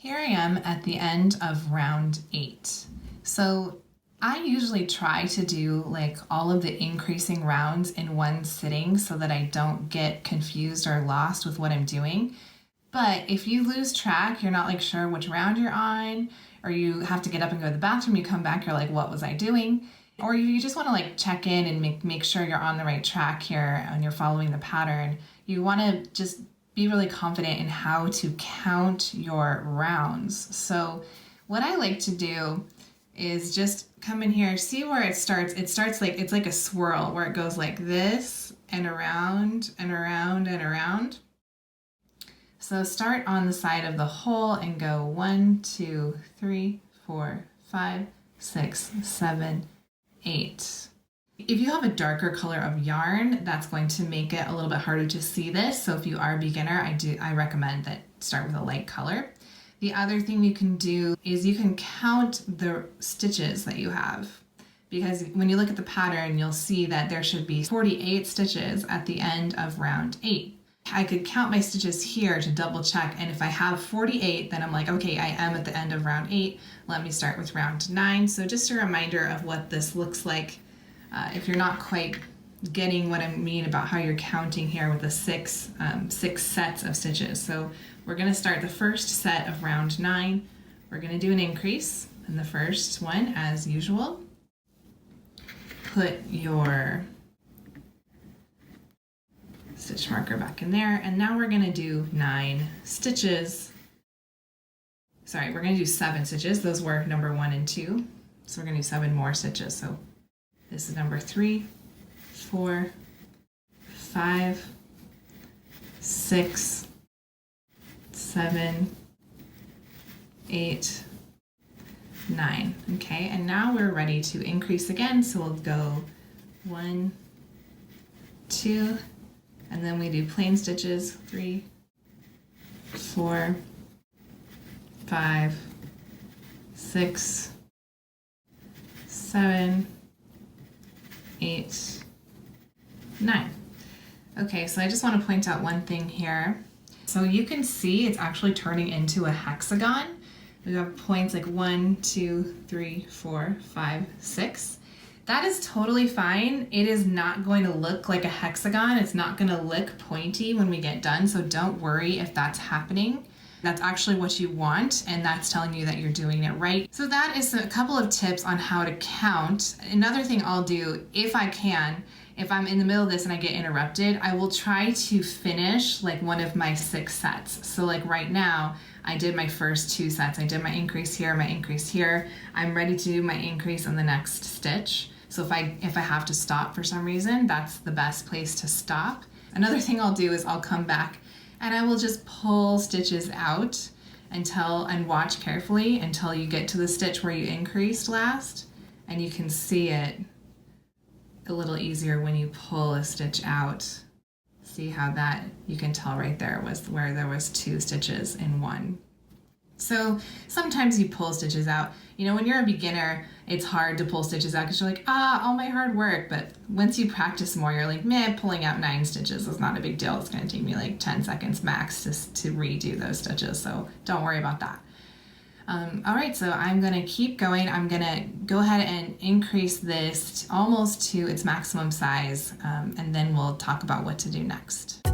Here I am at the end of round 8. So I usually try to do like all of the increasing rounds in one sitting so that I don't get confused or lost with what I'm doing. But if you lose track, you're not like sure which round you're on, or you have to get up and go to the bathroom, you come back, you're like, what was I doing? Or you just want to like check in and make sure you're on the right track here and you're following the pattern. You want to just be really confident in how to count your rounds. So what I like to do is just come in here, see where it starts. It starts like, it's like a swirl where it goes like this and around and around and around. So start on the side of the hole and go 1, 2, 3, 4, 5, 6, 7, 8. If you have a darker color of yarn, that's going to make it a little bit harder to see this. So if you are a beginner, I recommend that start with a light color. The other thing you can do is you can count the stitches that you have, because when you look at the pattern, you'll see that there should be 48 stitches at the end of round 8. I could count my stitches here to double check, and if I have 48, then I'm like, okay, I am at the end of round 8. Let me start with round 9. So just a reminder of what this looks like. If you're not quite getting what I mean about how you're counting here with the six sets of stitches. So we're going to start the first set of round 9. We're going to do an increase in the first one as usual. Put your stitch marker back in there, and now we're going to do 9 stitches. Sorry, we're going to do 7 stitches. Those were number 1 and 2. So we're going to do 7 more stitches. So this is number 3, 4, 5, 6, 7, 8, 9. Okay, and now we're ready to increase again. So we'll go 1, 2, and then we do plain stitches, 3, 4, 5, 6, 7, 8, 9. Okay, so I just want to point out one thing here. So you can see it's actually turning into a hexagon. We have points like 1, 2, 3, 4, 5, 6. That is totally fine. It is not going to look like a hexagon. It's not going to look pointy when we get done, so don't worry if that's happening. That's actually what you want, and that's telling you that you're doing it right. So that is a couple of tips on how to count. Another thing I'll do, if I can, if I'm in the middle of this and I get interrupted, I will try to finish like one of my 6 sets. So like right now, I did my first 2 sets. I did my increase here, my increase here. I'm ready to do my increase on the next stitch. So if I have to stop for some reason, that's the best place to stop. Another thing I'll do is I'll come back and I will just pull stitches out and watch carefully until you get to the stitch where you increased last, and you can see it a little easier when you pull a stitch out. See how that, you can tell right there was where there was 2 stitches in one. So sometimes you pull stitches out. You know, when you're a beginner, it's hard to pull stitches out because you're like, all my hard work. But once you practice more, you're like, man, pulling out 9 stitches is not a big deal. It's going to take me like 10 seconds max just to redo those stitches. So don't worry about that. All right, so I'm going to keep going. I'm going to go ahead and increase this almost to its maximum size, and then we'll talk about what to do next.